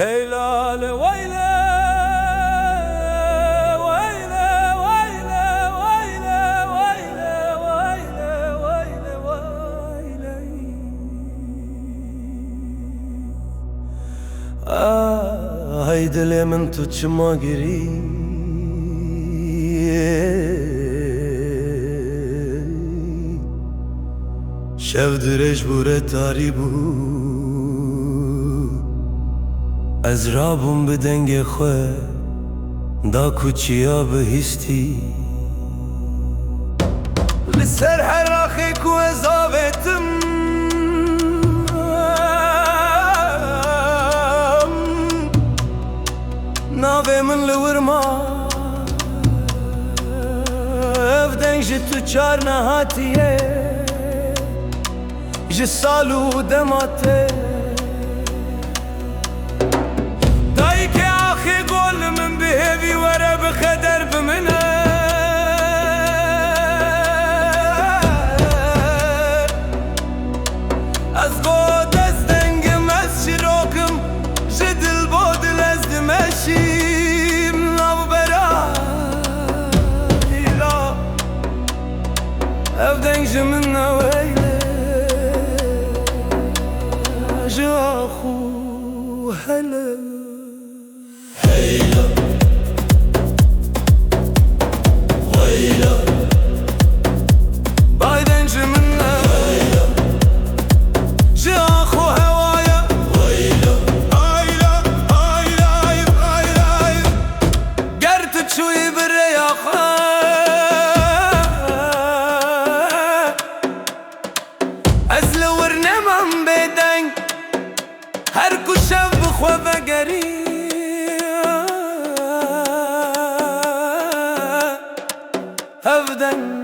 هلال ويلي ويلي ويلي ويلي ويلي ويلي ويلي هيدا اللي من تجمع قريب شف درش بوره تاری بود از رابم به دنگ خواه دا کوچیا بهیستی لسر حراخی کو ازاوتم ناوه من لورما اف دنگ جتو چار نهاتیه جسالو دماته دایی که آخی گل من بهوی وره بخدر بمنه از گود از دنگم از شراکم جدل بادل از دمشیم نو برا ایلا اف دنگ جمن نویله جاخو هلا هيلا ويلا بعدين جمنا هيلا جاخو هوايا ويلا هيلا هيلا هيلا قرت شوي بالرياقة ازلورنا من بدنگ هر کو شب بخواه بگری هفدن